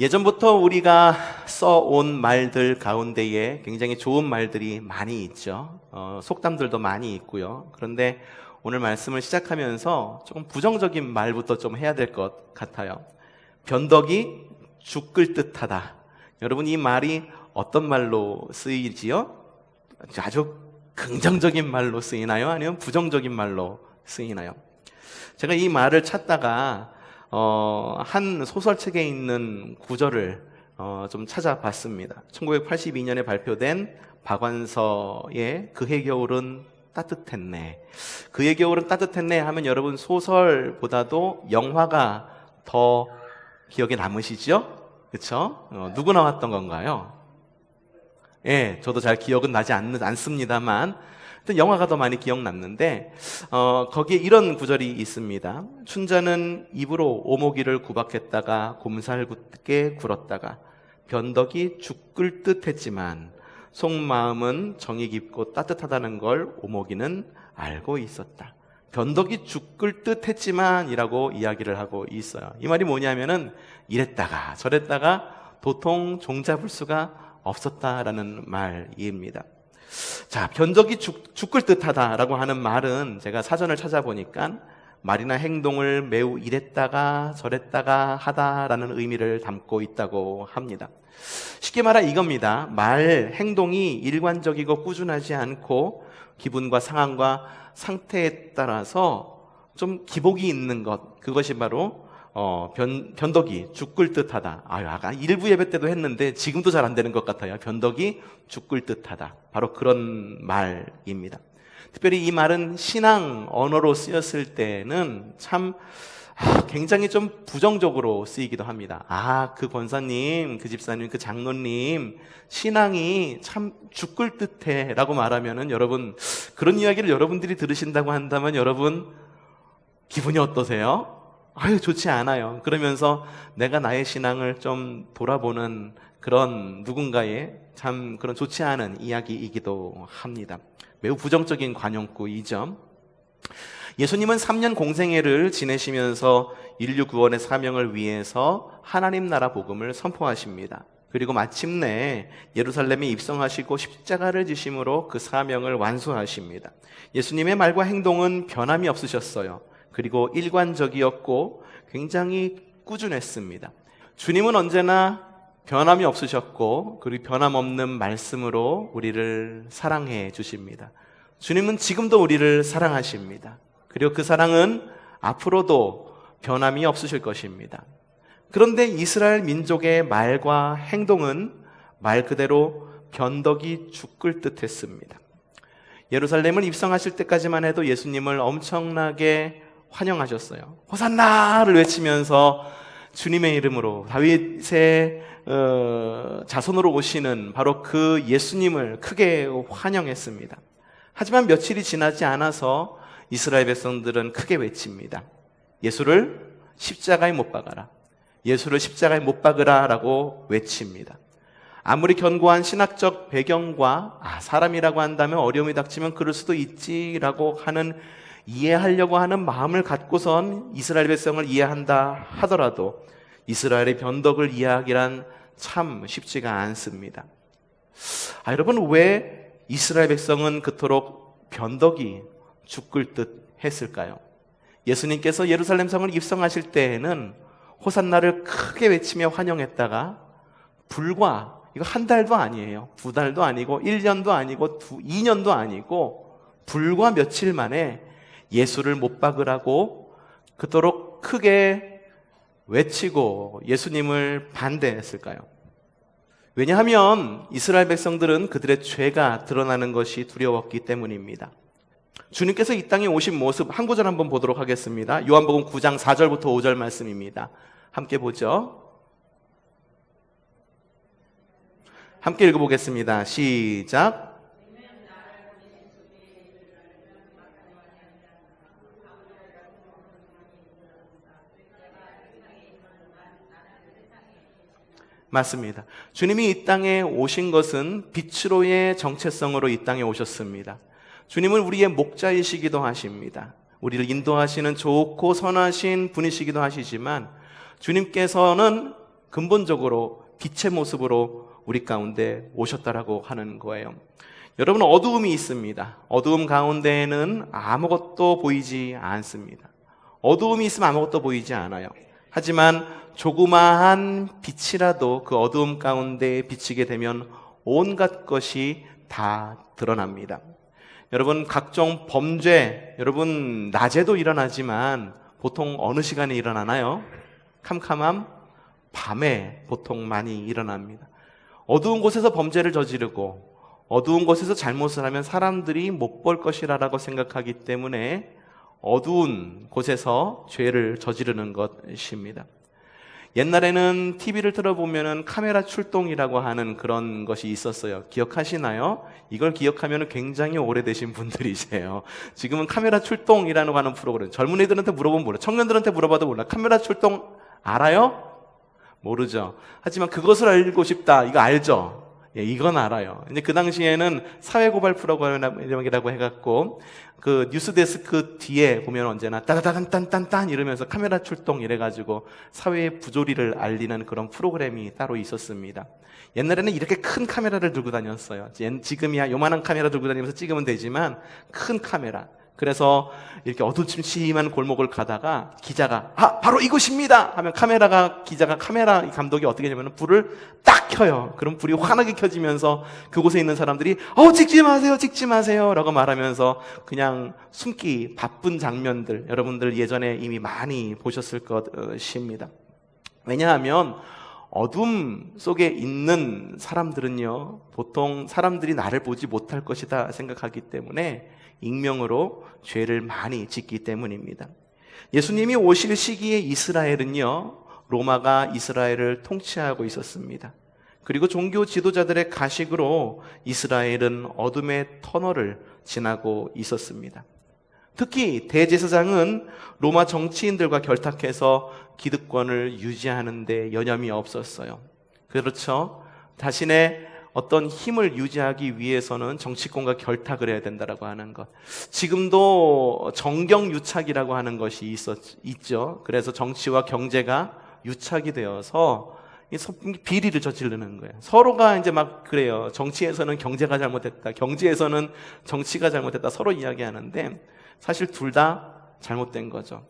예전부터 우리가 써온 말들 가운데에 굉장히 좋은 말들이 많이 있죠. 속담들도 많이 있고요. 그런데 오늘 말씀을 시작하면서 조금 부정적인 말부터 좀 해야 될 것 같아요. 변덕이 죽 끓 듯하다. 여러분, 이 말이 어떤 말로 쓰이지요? 아주 긍정적인 말로 쓰이나요? 아니면 부정적인 말로 쓰이나요? 제가 이 말을 찾다가 한 소설책에 있는 구절을 좀 찾아봤습니다. 1982년에 발표된 박완서의 그해 겨울은 따뜻했네. 그해 겨울은 따뜻했네 하면 여러분 소설보다도 영화가 더 기억에 남으시죠? 그렇죠? 누구 나왔던 건가요? 예, 저도 잘 기억은 나지 않습니다만 영화가 더 많이 기억났는데 거기에 이런 구절이 있습니다. 춘자는 입으로 오모기를 구박했다가 곰살궂게 굴었다가 변덕이 죽 끓 듯 했지만 속마음은 정이 깊고 따뜻하다는 걸 오모기는 알고 있었다. 변덕이 죽 끓 듯 했지만 이라고 이야기를 하고 있어요. 이 말이 뭐냐면은 이랬다가 저랬다가 도통 종잡을 수가 없었다라는 말입니다. 자, 변덕이 죽 끓 듯하다라고 하는 말은 제가 사전을 찾아보니까 말이나 행동을 매우 이랬다가 저랬다가 하다라는 의미를 담고 있다고 합니다. 쉽게 말하 이겁니다. 말, 행동이 일관적이고 꾸준하지 않고 기분과 상황과 상태에 따라서 좀 기복이 있는 것, 그것이 바로 변덕이 죽 끓 듯하다. 아까 일부 예배 때도 했는데 지금도 잘 안 되는 것 같아요. 변덕이 죽 끓 듯하다. 바로 그런 말입니다. 특별히 이 말은 신앙 언어로 쓰였을 때는 참 굉장히 좀 부정적으로 쓰이기도 합니다. 그 권사님, 그 집사님, 그 장로님 신앙이 참 죽 끓 듯해 라고 말하면은 여러분, 그런 이야기를 여러분들이 들으신다고 한다면 여러분 기분이 어떠세요? 좋지 않아요. 그러면서 내가 나의 신앙을 좀 돌아보는 그런 누군가의 참 그런 좋지 않은 이야기이기도 합니다. 매우 부정적인 관용구이죠. 예수님은 3년 공생애를 지내시면서 인류 구원의 사명을 위해서 하나님 나라 복음을 선포하십니다. 그리고 마침내 예루살렘에 입성하시고 십자가를 지심으로 그 사명을 완수하십니다. 예수님의 말과 행동은 변함이 없으셨어요. 그리고 일관적이었고 굉장히 꾸준했습니다. 주님은 언제나 변함이 없으셨고 그리고 변함없는 말씀으로 우리를 사랑해 주십니다. 주님은 지금도 우리를 사랑하십니다. 그리고 그 사랑은 앞으로도 변함이 없으실 것입니다. 그런데 이스라엘 민족의 말과 행동은 말 그대로 변덕이 죽 끓 듯했습니다. 예루살렘을 입성하실 때까지만 해도 예수님을 엄청나게 환영하셨어요. 호산나를 외치면서 주님의 이름으로 다윗의 자손으로 오시는 바로 그 예수님을 크게 환영했습니다. 하지만 며칠이 지나지 않아서 이스라엘 백성들은 크게 외칩니다. 예수를 십자가에 못 박아라. 예수를 십자가에 못 박으라 라고 외칩니다. 아무리 견고한 신학적 배경과 사람이라고 한다면 어려움이 닥치면 그럴 수도 있지라고 하는 이해하려고 하는 마음을 갖고선 이스라엘 백성을 이해한다 하더라도 이스라엘의 변덕을 이해하기란 참 쉽지가 않습니다. 여러분, 왜 이스라엘 백성은 그토록 변덕이 죽 끓 듯 했을까요? 예수님께서 예루살렘 성을 입성하실 때에는 호산나를 크게 외치며 환영했다가 불과 이거 한 달도 아니에요. 2달도 아니고 1년도 아니고 2년도 아니고 불과 며칠 만에 예수를 못 박으라고 그토록 크게 외치고 예수님을 반대했을까요? 왜냐하면 이스라엘 백성들은 그들의 죄가 드러나는 것이 두려웠기 때문입니다. 주님께서 이 땅에 오신 모습 한 구절 한번 보도록 하겠습니다. 요한복음 9장 4절부터 5절 말씀입니다. 함께 보죠. 함께 읽어보겠습니다. 시작. 맞습니다. 주님이 이 땅에 오신 것은 빛으로의 정체성으로 이 땅에 오셨습니다. 주님은 우리의 목자이시기도 하십니다. 우리를 인도하시는 좋고 선하신 분이시기도 하시지만 주님께서는 근본적으로 빛의 모습으로 우리 가운데 오셨다라고 하는 거예요. 여러분, 어두움이 있습니다. 어두움 가운데에는 아무것도 보이지 않습니다. 어두움이 있으면 아무것도 보이지 않아요. 하지만 조그마한 빛이라도 그 어두움 가운데 비치게 되면 온갖 것이 다 드러납니다. 여러분, 각종 범죄, 여러분 낮에도 일어나지만 보통 어느 시간에 일어나나요? 캄캄한 밤에 보통 많이 일어납니다. 어두운 곳에서 범죄를 저지르고 어두운 곳에서 잘못을 하면 사람들이 못 볼 것이라고 생각하기 때문에 어두운 곳에서 죄를 저지르는 것입니다. 옛날에는 TV를 틀어보면 카메라 출동이라고 하는 그런 것이 있었어요. 기억하시나요? 이걸 기억하면 굉장히 오래되신 분들이세요. 지금은 카메라 출동이라고 하는 프로그램, 젊은이들한테 물어보면 몰라. 청년들한테 물어봐도 몰라. 카메라 출동 알아요? 모르죠. 하지만 그것을 알고 싶다, 이거 알죠? 예, 이건 알아요. 이제 그 당시에는 사회고발 프로그램이라고 해갖고 그 뉴스데스크 뒤에 보면 언제나 따다단딴딴딴 이러면서 카메라 출동 이래가지고 사회의 부조리를 알리는 그런 프로그램이 따로 있었습니다. 옛날에는 이렇게 큰 카메라를 들고 다녔어요. 지금이야 요만한 카메라 들고 다니면서 찍으면 되지만 큰 카메라. 그래서 이렇게 어두침침한 골목을 가다가 기자가 바로 이곳입니다 하면 기자가 카메라 감독이 어떻게 하냐면 불을 딱 켜요. 그럼 불이 환하게 켜지면서 그곳에 있는 사람들이 찍지 마세요 라고 말하면서 그냥 숨기 바쁜 장면들, 여러분들 예전에 이미 많이 보셨을 것입니다. 왜냐하면 어둠 속에 있는 사람들은요, 보통 사람들이 나를 보지 못할 것이다 생각하기 때문에 익명으로 죄를 많이 짓기 때문입니다. 예수님이 오실 시기에 이스라엘은요, 로마가 이스라엘을 통치하고 있었습니다. 그리고 종교 지도자들의 가식으로 이스라엘은 어둠의 터널을 지나고 있었습니다. 특히 대제사장은 로마 정치인들과 결탁해서 기득권을 유지하는 데 여념이 없었어요. 그렇죠? 자신의 어떤 힘을 유지하기 위해서는 정치권과 결탁을 해야 된다라고 하는 것. 지금도 정경유착이라고 하는 것이 있죠. 그래서 정치와 경제가 유착이 되어서 비리를 저지르는 거예요. 서로가 이제 막 그래요. 정치에서는 경제가 잘못했다, 경제에서는 정치가 잘못했다, 서로 이야기하는데 사실 둘 다 잘못된 거죠.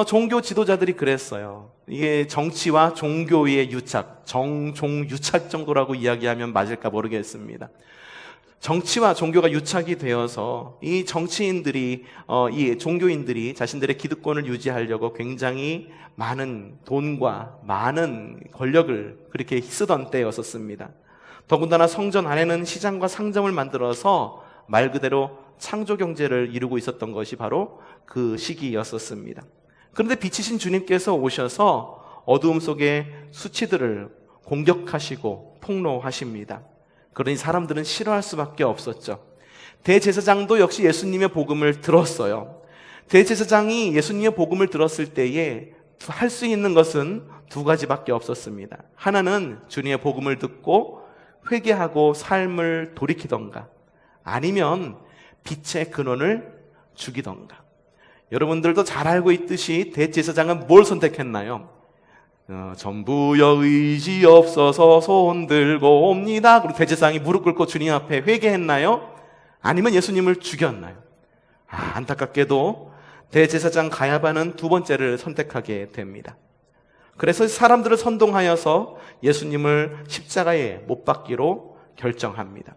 종교 지도자들이 그랬어요. 이게 정치와 종교의 유착, 정종유착 정도라고 이야기하면 맞을까 모르겠습니다. 정치와 종교가 유착이 되어서 이 정치인들이, 이 종교인들이 자신들의 기득권을 유지하려고 굉장히 많은 돈과 많은 권력을 그렇게 쓰던 때였었습니다. 더군다나 성전 안에는 시장과 상점을 만들어서 말 그대로 창조 경제를 이루고 있었던 것이 바로 그 시기였었습니다. 그런데 빛이신 주님께서 오셔서 어두움 속의 수치들을 공격하시고 폭로하십니다. 그러니 사람들은 싫어할 수밖에 없었죠. 대제사장도 역시 예수님의 복음을 들었어요. 대제사장이 예수님의 복음을 들었을 때에 할 수 있는 것은 두 가지밖에 없었습니다. 하나는 주님의 복음을 듣고 회개하고 삶을 돌이키던가, 아니면 빛의 근원을 죽이던가. 여러분들도 잘 알고 있듯이 대제사장은 뭘 선택했나요? 전부여 의지 없어서 손 들고 옵니다. 그리고 대제사장이 무릎 꿇고 주님 앞에 회개했나요? 아니면 예수님을 죽였나요? 안타깝게도 대제사장 가야바는 두 번째를 선택하게 됩니다. 그래서 사람들을 선동하여서 예수님을 십자가에 못 박기로 결정합니다.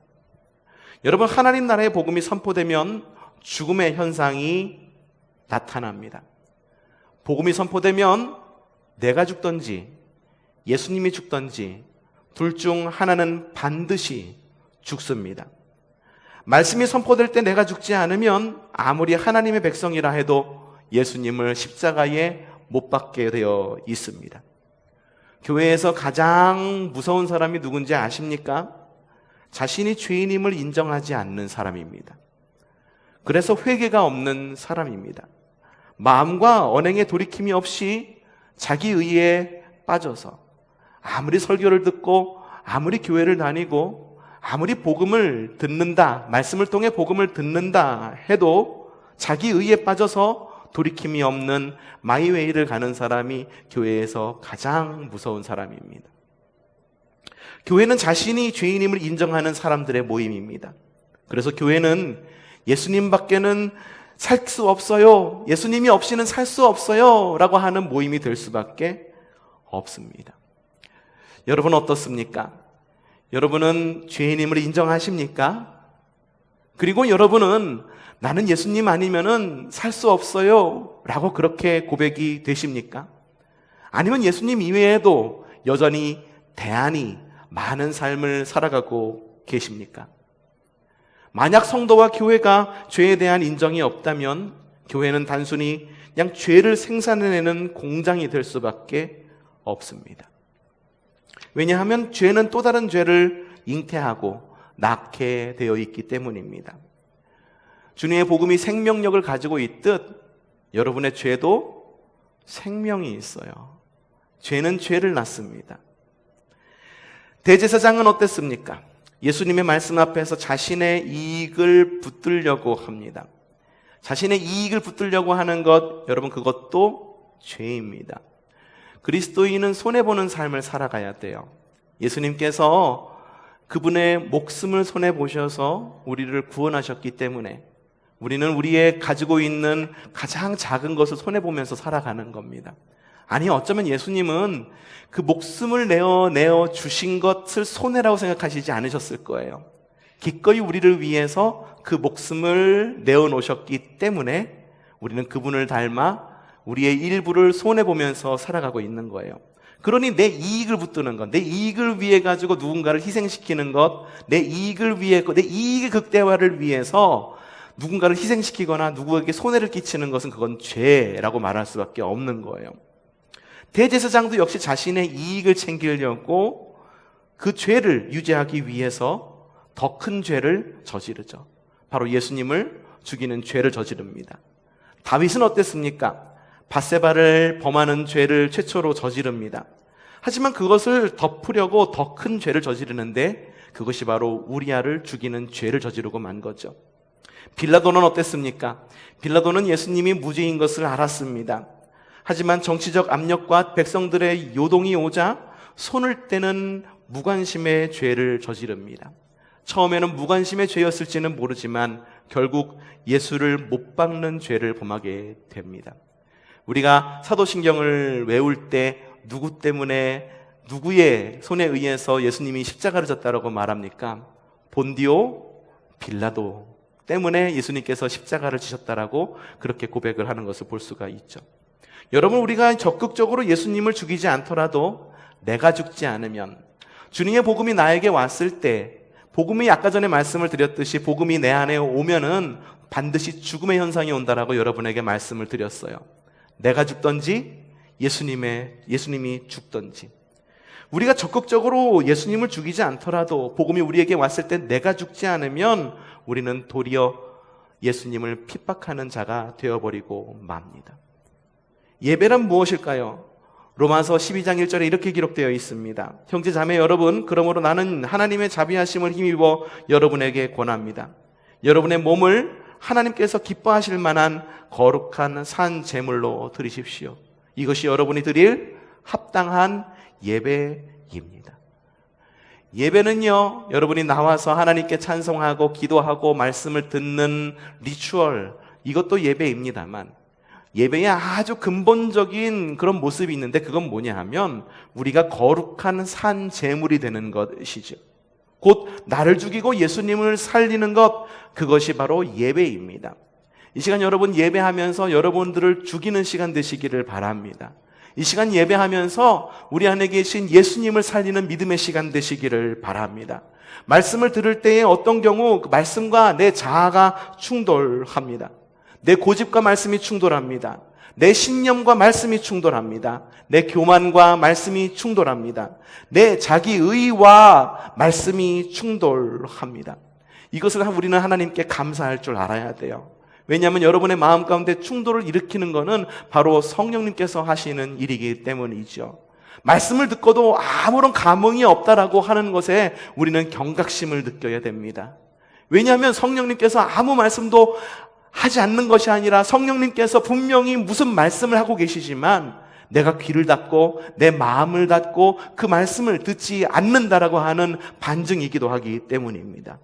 여러분, 하나님 나라의 복음이 선포되면 죽음의 현상이 나타납니다. 복음이 선포되면 내가 죽든지 예수님이 죽든지 둘 중 하나는 반드시 죽습니다. 말씀이 선포될 때 내가 죽지 않으면 아무리 하나님의 백성이라 해도 예수님을 십자가에 못 박게 되어 있습니다. 교회에서 가장 무서운 사람이 누군지 아십니까? 자신이 죄인임을 인정하지 않는 사람입니다. 그래서 회개가 없는 사람입니다. 마음과 언행의 돌이킴이 없이 자기 의에 빠져서 아무리 설교를 듣고 아무리 교회를 다니고 아무리 복음을 듣는다, 말씀을 통해 복음을 듣는다 해도 자기 의에 빠져서 돌이킴이 없는 마이웨이를 가는 사람이 교회에서 가장 무서운 사람입니다. 교회는 자신이 죄인임을 인정하는 사람들의 모임입니다. 그래서 교회는 예수님밖에는 살 수 없어요, 예수님이 없이는 살 수 없어요 라고 하는 모임이 될 수밖에 없습니다. 여러분 어떻습니까? 여러분은 죄인임을 인정하십니까? 그리고 여러분은 나는 예수님 아니면은 살 수 없어요 라고 그렇게 고백이 되십니까? 아니면 예수님 이외에도 여전히 대안이 많은 삶을 살아가고 계십니까? 만약 성도와 교회가 죄에 대한 인정이 없다면 교회는 단순히 그냥 죄를 생산해내는 공장이 될 수밖에 없습니다. 왜냐하면 죄는 또 다른 죄를 잉태하고 낳게 되어 있기 때문입니다. 주님의 복음이 생명력을 가지고 있듯 여러분의 죄도 생명이 있어요. 죄는 죄를 낳습니다. 대제사장은 어땠습니까? 예수님의 말씀 앞에서 자신의 이익을 붙들려고 합니다. 자신의 이익을 붙들려고 하는 것, 여러분 그것도 죄입니다. 그리스도인은 손해보는 삶을 살아가야 돼요. 예수님께서 그분의 목숨을 손해보셔서 우리를 구원하셨기 때문에 우리는 우리의 가지고 있는 가장 작은 것을 손해보면서 살아가는 겁니다. 아니, 어쩌면 예수님은 그 목숨을 내어 주신 것을 손해라고 생각하시지 않으셨을 거예요. 기꺼이 우리를 위해서 그 목숨을 내어놓으셨기 때문에 우리는 그분을 닮아 우리의 일부를 손해보면서 살아가고 있는 거예요. 그러니 내 이익을 붙드는 것, 내 이익을 위해 가지고 누군가를 희생시키는 것, 내 이익을 위해, 내 이익의 극대화를 위해서 누군가를 희생시키거나 누구에게 손해를 끼치는 것은 그건 죄라고 말할 수밖에 없는 거예요. 대제사장도 역시 자신의 이익을 챙기려고 그 죄를 유지하기 위해서 더 큰 죄를 저지르죠. 바로 예수님을 죽이는 죄를 저지릅니다. 다윗은 어땠습니까? 밧세바를 범하는 죄를 최초로 저지릅니다. 하지만 그것을 덮으려고 더 큰 죄를 저지르는데 그것이 바로 우리아를 죽이는 죄를 저지르고 만 거죠. 빌라도는 어땠습니까? 빌라도는 예수님이 무죄인 것을 알았습니다. 하지만 정치적 압력과 백성들의 요동이 오자 손을 떼는 무관심의 죄를 저지릅니다. 처음에는 무관심의 죄였을지는 모르지만 결국 예수를 못 박는 죄를 범하게 됩니다. 우리가 사도신경을 외울 때 누구 때문에 누구의 손에 의해서 예수님이 십자가를 졌다라고 말합니까? 본디오 빌라도 때문에 예수님께서 십자가를 지셨다라고 그렇게 고백을 하는 것을 볼 수가 있죠. 여러분, 우리가 적극적으로 예수님을 죽이지 않더라도 내가 죽지 않으면, 주님의 복음이 나에게 왔을 때, 복음이 아까 전에 말씀을 드렸듯이 복음이 내 안에 오면은 반드시 죽음의 현상이 온다라고 여러분에게 말씀을 드렸어요. 내가 죽든지 예수님이 죽든지. 우리가 적극적으로 예수님을 죽이지 않더라도 복음이 우리에게 왔을 때 내가 죽지 않으면 우리는 도리어 예수님을 핍박하는 자가 되어버리고 맙니다. 예배란 무엇일까요? 로마서 12장 1절에 이렇게 기록되어 있습니다. 형제 자매 여러분, 그러므로 나는 하나님의 자비하심을 힘입어 여러분에게 권합니다. 여러분의 몸을 하나님께서 기뻐하실 만한 거룩한 산 제물로 드리십시오. 이것이 여러분이 드릴 합당한 예배입니다. 예배는요, 여러분이 나와서 하나님께 찬송하고 기도하고 말씀을 듣는 리추얼, 이것도 예배입니다만 예배의 아주 근본적인 그런 모습이 있는데 그건 뭐냐 하면 우리가 거룩한 산 제물이 되는 것이죠. 곧 나를 죽이고 예수님을 살리는 것, 그것이 바로 예배입니다. 이 시간 여러분 예배하면서 여러분들을 죽이는 시간 되시기를 바랍니다. 이 시간 예배하면서 우리 안에 계신 예수님을 살리는 믿음의 시간 되시기를 바랍니다. 말씀을 들을 때에 어떤 경우 그 말씀과 내 자아가 충돌합니다. 내 고집과 말씀이 충돌합니다. 내 신념과 말씀이 충돌합니다. 내 교만과 말씀이 충돌합니다. 내 자기의와 말씀이 충돌합니다. 이것을 우리는 하나님께 감사할 줄 알아야 돼요. 왜냐하면 여러분의 마음 가운데 충돌을 일으키는 것은 바로 성령님께서 하시는 일이기 때문이죠. 말씀을 듣고도 아무런 감흥이 없다라고 하는 것에 우리는 경각심을 느껴야 됩니다. 왜냐하면 성령님께서 아무 말씀도 하지 않는 것이 아니라 성령님께서 분명히 무슨 말씀을 하고 계시지만 내가 귀를 닫고 내 마음을 닫고 그 말씀을 듣지 않는다라고 하는 반증이기도 하기 때문입니다.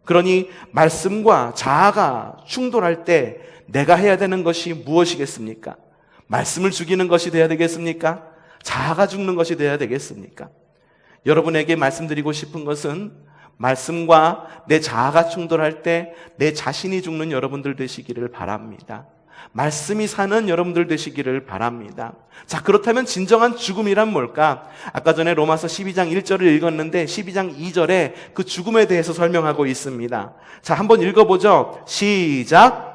그러니 말씀과 자아가 충돌할 때 내가 해야 되는 것이 무엇이겠습니까? 말씀을 죽이는 것이 되어야 되겠습니까? 자아가 죽는 것이 되어야 되겠습니까? 여러분에게 말씀드리고 싶은 것은 말씀과 내 자아가 충돌할 때 내 자신이 죽는 여러분들 되시기를 바랍니다. 말씀이 사는 여러분들 되시기를 바랍니다. 자, 그렇다면 진정한 죽음이란 뭘까? 아까 전에 로마서 12장 1절을 읽었는데 12장 2절에 그 죽음에 대해서 설명하고 있습니다. 자, 한번 읽어보죠. 시작.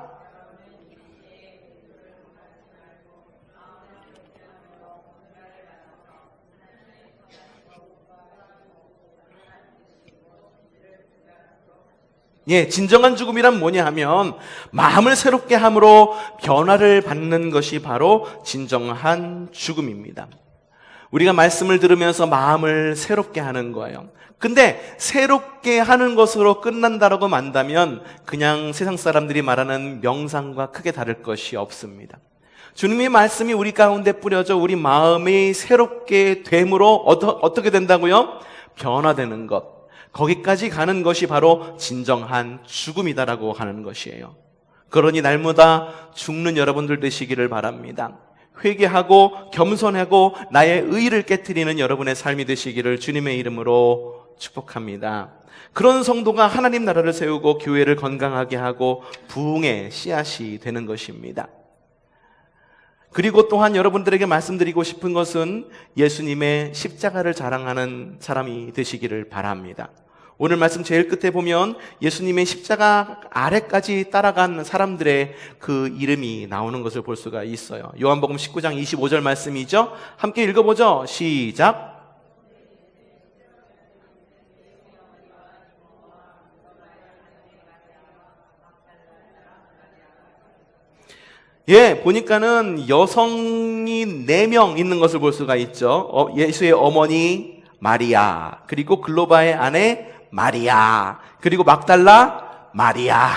예, 진정한 죽음이란 뭐냐 하면 마음을 새롭게 함으로 변화를 받는 것이 바로 진정한 죽음입니다. 우리가 말씀을 들으면서 마음을 새롭게 하는 거예요. 근데 새롭게 하는 것으로 끝난다라고 만다면 그냥 세상 사람들이 말하는 명상과 크게 다를 것이 없습니다. 주님의 말씀이 우리 가운데 뿌려져 우리 마음이 새롭게 됨으로 어떻게 된다고요? 변화되는 것. 거기까지 가는 것이 바로 진정한 죽음이다라고 하는 것이에요. 그러니 날마다 죽는 여러분들 되시기를 바랍니다. 회개하고 겸손하고 나의 의의를 깨트리는 여러분의 삶이 되시기를 주님의 이름으로 축복합니다. 그런 성도가 하나님 나라를 세우고 교회를 건강하게 하고 부흥의 씨앗이 되는 것입니다. 그리고 또한 여러분들에게 말씀드리고 싶은 것은 예수님의 십자가를 자랑하는 사람이 되시기를 바랍니다. 오늘 말씀 제일 끝에 보면 예수님의 십자가 아래까지 따라간 사람들의 그 이름이 나오는 것을 볼 수가 있어요. 요한복음 19장 25절 말씀이죠. 함께 읽어보죠. 시작. 예, 보니까는 여성이 4명 있는 것을 볼 수가 있죠. 예수의 어머니 마리아, 그리고 글로바의 아내 마리아, 그리고 막달라 마리아,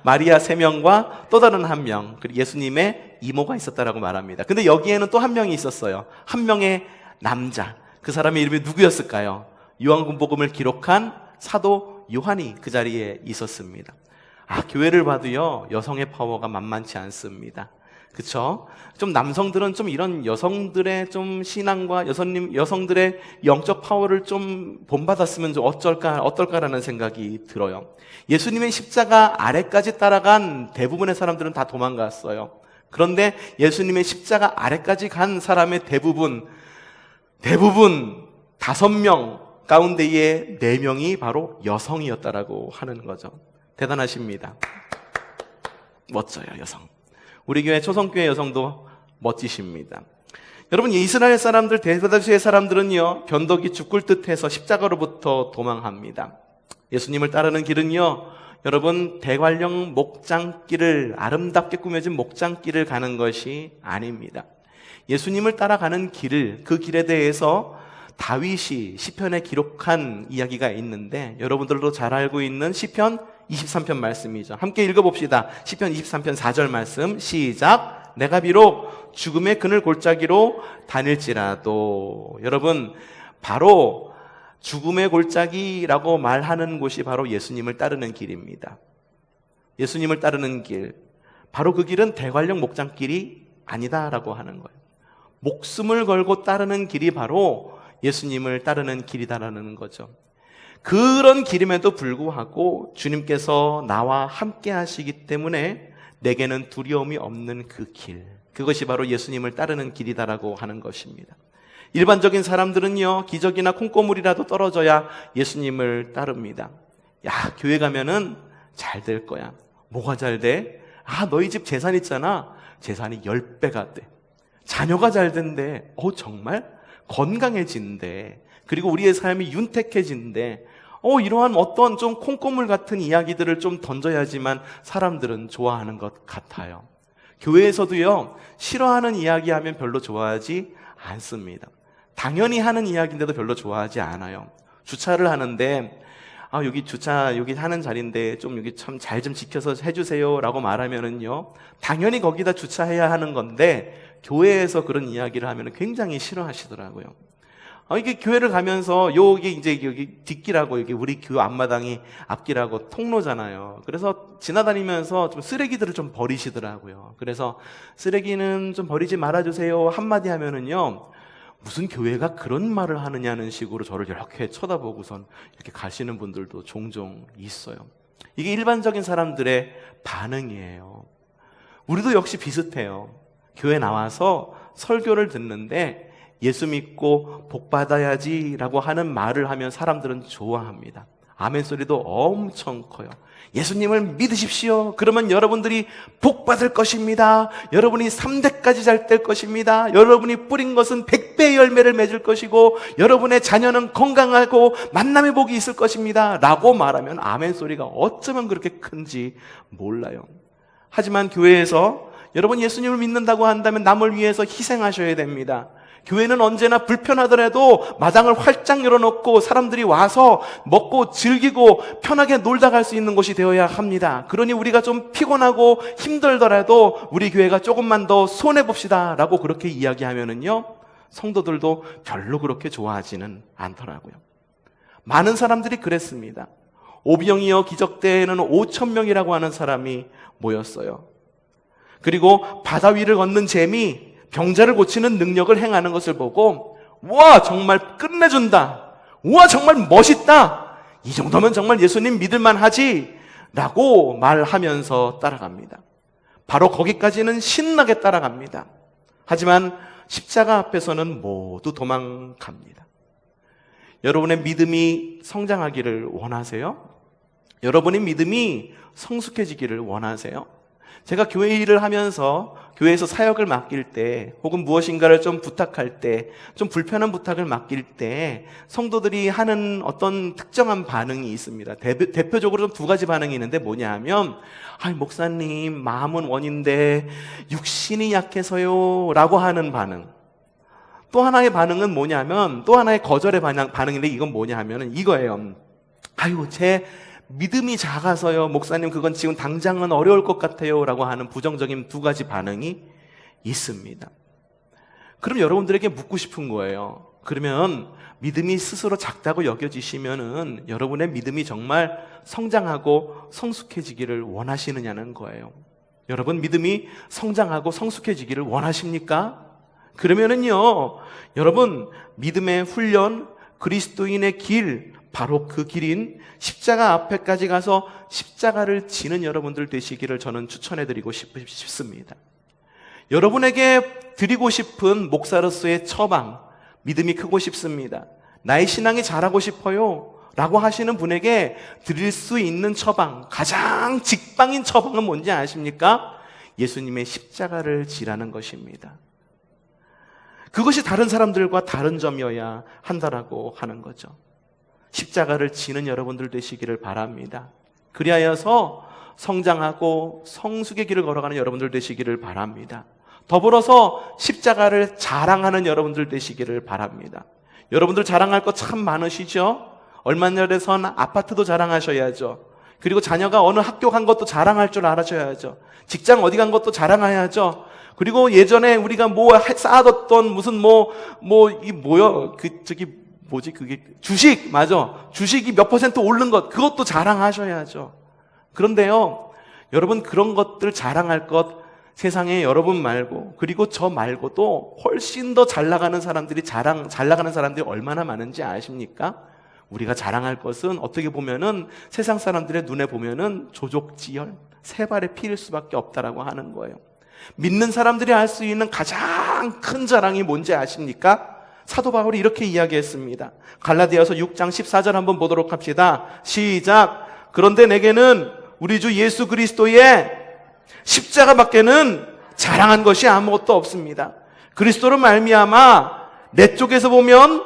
마리아 3명과 또 다른 1명, 그리고 예수님의 이모가 있었다라고 말합니다. 근데 여기에는 또 1명이 있었어요. 1명의 남자. 그 사람의 이름이 누구였을까요? 요한복음을 기록한 사도 요한이 그 자리에 있었습니다. 교회를 봐도요, 여성의 파워가 만만치 않습니다. 그쵸? 좀 남성들은 좀 이런 여성들의 좀 신앙과 여성들의 영적 파워를 좀 본받았으면 좀 어떨까라는 생각이 들어요. 예수님의 십자가 아래까지 따라간 대부분의 사람들은 다 도망갔어요. 그런데 예수님의 십자가 아래까지 간 사람의 대부분 5명 가운데의 4명이 바로 여성이었다라고 하는 거죠. 대단하십니다. 멋져요, 여성. 우리 교회 초성교회 여성도 멋지십니다. 여러분, 이스라엘 사람들, 대다수의 사람들은요, 변덕이 죽을 듯해서 십자가로부터 도망합니다. 예수님을 따르는 길은요, 여러분, 대관령 목장길을, 아름답게 꾸며진 목장길을 가는 것이 아닙니다. 예수님을 따라가는 길을, 그 길에 대해서 다윗이 시편에 기록한 이야기가 있는데, 여러분들도 잘 알고 있는 시편 23편 말씀이죠. 함께 읽어봅시다. 시편 23편 4절 말씀 시작. 내가 비록 죽음의 그늘 골짜기로 다닐지라도. 여러분, 바로 죽음의 골짜기라고 말하는 곳이 바로 예수님을 따르는 길입니다. 예수님을 따르는 길, 바로 그 길은 대관령 목장길이 아니다라고 하는 거예요. 목숨을 걸고 따르는 길이 바로 예수님을 따르는 길이다라는 거죠. 그런 길임에도 불구하고 주님께서 나와 함께 하시기 때문에 내게는 두려움이 없는 그 길, 그것이 바로 예수님을 따르는 길이다라고 하는 것입니다. 일반적인 사람들은요, 기적이나 콩고물이라도 떨어져야 예수님을 따릅니다. 야, 교회 가면은 잘 될 거야. 뭐가 잘 돼? 너희 집 재산 있잖아. 재산이 10배가 돼. 자녀가 잘 된대. 정말? 건강해진대. 그리고 우리의 삶이 윤택해진대. 이러한 어떤 좀 콩고물 같은 이야기들을 좀 던져야지만 사람들은 좋아하는 것 같아요. 교회에서도요, 싫어하는 이야기하면 별로 좋아하지 않습니다. 당연히 하는 이야기인데도 별로 좋아하지 않아요. 주차를 하는데 여기 주차 여기 하는 자리인데 좀 여기 참 잘 좀 지켜서 해주세요 라고 말하면은요, 당연히 거기다 주차해야 하는 건데 교회에서 그런 이야기를 하면 굉장히 싫어하시더라고요. 이게 교회를 가면서 여기 이제 여기 뒷길하고 여기 우리 교회 앞마당이 앞길하고 통로잖아요. 그래서 지나다니면서 좀 쓰레기들을 좀 버리시더라고요. 그래서 쓰레기는 좀 버리지 말아주세요 한마디 하면은요, 무슨 교회가 그런 말을 하느냐는 식으로 저를 이렇게 쳐다보고선 이렇게 가시는 분들도 종종 있어요. 이게 일반적인 사람들의 반응이에요. 우리도 역시 비슷해요. 교회 나와서 설교를 듣는데 예수 믿고 복 받아야지 라고 하는 말을 하면 사람들은 좋아합니다. 아멘 소리도 엄청 커요. 예수님을 믿으십시오. 그러면 여러분들이 복 받을 것입니다. 여러분이 3대까지 잘 될 것입니다. 여러분이 뿌린 것은 100배의 열매를 맺을 것이고 여러분의 자녀는 건강하고 만남의 복이 있을 것입니다 라고 말하면 아멘 소리가 어쩌면 그렇게 큰지 몰라요. 하지만 교회에서 여러분 예수님을 믿는다고 한다면 남을 위해서 희생하셔야 됩니다. 교회는 언제나 불편하더라도 마당을 활짝 열어놓고 사람들이 와서 먹고 즐기고 편하게 놀다 갈 수 있는 곳이 되어야 합니다. 그러니 우리가 좀 피곤하고 힘들더라도 우리 교회가 조금만 더 손해봅시다 라고 그렇게 이야기하면은요, 성도들도 별로 그렇게 좋아하지는 않더라고요. 많은 사람들이 그랬습니다. 오병이어 기적 때에는 5,000명이라고 하는 사람이 모였어요. 그리고 바다 위를 걷는 잼이 병자를 고치는 능력을 행하는 것을 보고 와 정말 끝내준다, 와 정말 멋있다, 이 정도면 정말 예수님 믿을만 하지 라고 말하면서 따라갑니다. 바로 거기까지는 신나게 따라갑니다. 하지만 십자가 앞에서는 모두 도망갑니다. 여러분의 믿음이 성장하기를 원하세요? 여러분의 믿음이 성숙해지기를 원하세요? 제가 교회 일을 하면서 교회에서 사역을 맡길 때 혹은 무엇인가를 좀 부탁할 때, 좀 불편한 부탁을 맡길 때 성도들이 하는 어떤 특정한 반응이 있습니다. 대표적으로 좀 두 가지 반응이 있는데 뭐냐 하면 목사님 마음은 원인데 육신이 약해서요 라고 하는 반응. 또 하나의 반응은 뭐냐면, 또 하나의 거절의 반응인데 이건 뭐냐 하면 이거예요. 제 믿음이 작아서요 목사님 그건 지금 당장은 어려울 것 같아요 라고 하는 부정적인 두 가지 반응이 있습니다. 그럼 여러분들에게 묻고 싶은 거예요. 그러면 믿음이 스스로 작다고 여겨지시면은 여러분의 믿음이 정말 성장하고 성숙해지기를 원하시느냐는 거예요. 여러분 믿음이 성장하고 성숙해지기를 원하십니까? 그러면은요 여러분 믿음의 훈련, 그리스도인의 길, 바로 그 길인 십자가 앞에까지 가서 십자가를 지는 여러분들 되시기를 저는 추천해드리고 싶습니다. 여러분에게 드리고 싶은 목사로서의 처방, 믿음이 크고 싶습니다, 나의 신앙이 자라고 싶어요 라고 하시는 분에게 드릴 수 있는 처방, 가장 직방인 처방은 뭔지 아십니까? 예수님의 십자가를 지라는 것입니다. 그것이 다른 사람들과 다른 점이어야 한다라고 하는 거죠. 십자가를 지는 여러분들 되시기를 바랍니다. 그리하여서 성장하고 성숙의 길을 걸어가는 여러분들 되시기를 바랍니다. 더불어서 십자가를 자랑하는 여러분들 되시기를 바랍니다. 여러분들 자랑할 거 참 많으시죠? 얼마 전에선 아파트도 자랑하셔야죠. 그리고 자녀가 어느 학교 간 것도 자랑할 줄 알아셔야죠. 직장 어디 간 것도 자랑해야죠. 그리고 예전에 우리가 쌓아뒀던 무슨 그게 주식, 맞아. 주식이 몇 % 오른 것, 그것도 자랑하셔야죠. 그런데요, 여러분 그런 것들 자랑할 것 세상에 여러분 말고, 그리고 저 말고도 훨씬 더 잘 나가는 사람들이 잘 나가는 사람들이 얼마나 많은지 아십니까? 우리가 자랑할 것은 어떻게 보면은 세상 사람들의 눈에 보면은 조족지혈, 세 발의 피일 수밖에 없다라고 하는 거예요. 믿는 사람들이 할 수 있는 가장 큰 자랑이 뭔지 아십니까? 사도 바울이 이렇게 이야기했습니다. 갈라디아서 6장 14절 한번 보도록 합시다. 시작. 그런데 내게는 우리 주 예수 그리스도의 십자가밖에는 자랑한 것이 아무것도 없습니다. 그리스도로 말미암아 내 쪽에서 보면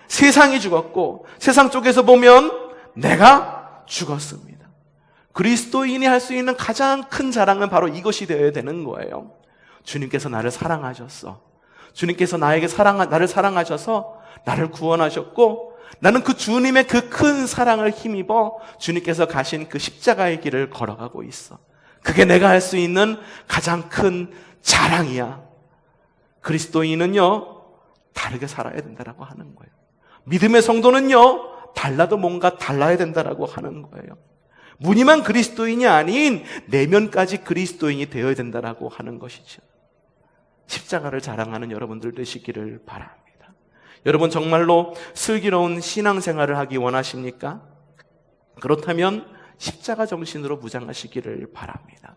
세상이 죽었고 세상 쪽에서 보면 내가 죽었습니다. 그리스도인이 할 수 있는 가장 큰 자랑은 바로 이것이 되어야 되는 거예요. 주님께서 나를 사랑하셨어. 주님께서 나를 사랑하셔서 나를 구원하셨고 나는 그 주님의 그 큰 사랑을 힘입어 주님께서 가신 그 십자가의 길을 걸어가고 있어. 그게 내가 할 수 있는 가장 큰 자랑이야. 그리스도인은요, 다르게 살아야 된다라고 하는 거예요. 믿음의 성도는요, 달라도 뭔가 달라야 된다라고 하는 거예요. 무늬만 그리스도인이 아닌 내면까지 그리스도인이 되어야 된다라고 하는 것이죠. 십자가를 자랑하는 여러분들 되시기를 바랍니다. 여러분 정말로 슬기로운 신앙생활을 하기 원하십니까? 그렇다면 십자가 정신으로 무장하시기를 바랍니다.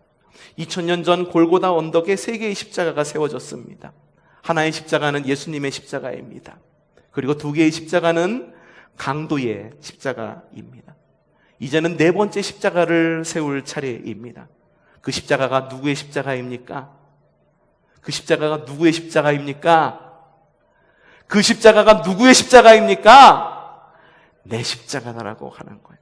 2000년 전 골고다 언덕에 3개의 십자가가 세워졌습니다. 하나의 십자가는 예수님의 십자가입니다. 그리고 2개의 십자가는 강도의 십자가입니다. 이제는 4번째 십자가를 세울 차례입니다. 그 십자가가 누구의 십자가입니까? 그 십자가가 누구의 십자가입니까? 그 십자가가 누구의 십자가입니까? 내 십자가다라고 하는 거예요.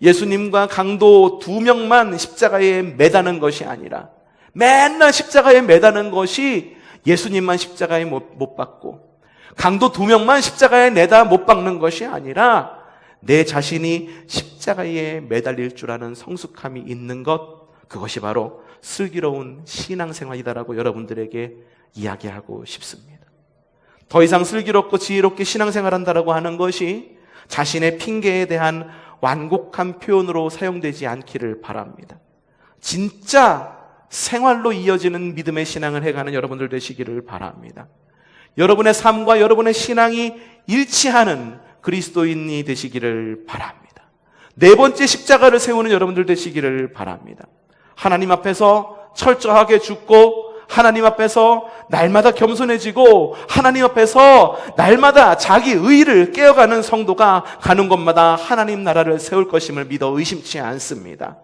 예수님과 강도 2명만 십자가에 매다는 것이 아니라 맨날 십자가에 매다는 것이 예수님만 십자가에 못 박고 강도 2명만 십자가에 내다 못 박는 것이 아니라 내 자신이 십자가에 매달릴 줄 아는 성숙함이 있는 것, 그것이 바로 슬기로운 신앙생활이다라고 여러분들에게 이야기하고 싶습니다. 더 이상 슬기롭고 지혜롭게 신앙생활한다라고 하는 것이 자신의 핑계에 대한 완곡한 표현으로 사용되지 않기를 바랍니다. 진짜 생활로 이어지는 믿음의 신앙을 해가는 여러분들 되시기를 바랍니다. 여러분의 삶과 여러분의 신앙이 일치하는 그리스도인이 되시기를 바랍니다. 4번째 십자가를 세우는 여러분들 되시기를 바랍니다. 하나님 앞에서 철저하게 죽고 하나님 앞에서 날마다 겸손해지고 하나님 앞에서 날마다 자기 의의를 깨어가는 성도가 가는 곳마다 하나님 나라를 세울 것임을 믿어 의심치 않습니다.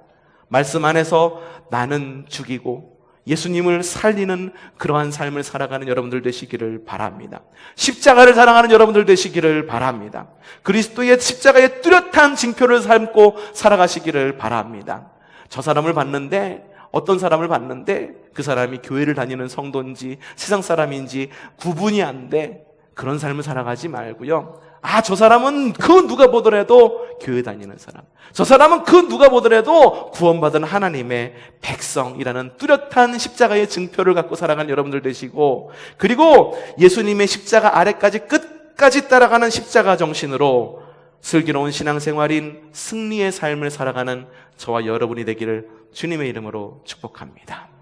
말씀 안에서 나는 죽이고 예수님을 살리는 그러한 삶을 살아가는 여러분들 되시기를 바랍니다. 십자가를 사랑하는 여러분들 되시기를 바랍니다. 그리스도의 십자가의 뚜렷한 징표를 삼고 살아가시기를 바랍니다. 저 사람을 봤는데, 어떤 사람을 봤는데 그 사람이 교회를 다니는 성도인지 세상 사람인지 구분이 안 돼. 그런 삶을 살아가지 말고요. 저 사람은 그 누가 보더라도 교회 다니는 사람, 저 사람은 그 누가 보더라도 구원받은 하나님의 백성이라는 뚜렷한 십자가의 증표를 갖고 살아가는 여러분들 되시고, 그리고 예수님의 십자가 아래까지 끝까지 따라가는 십자가 정신으로 슬기로운 신앙생활인 승리의 삶을 살아가는 저와 여러분이 되기를 주님의 이름으로 축복합니다.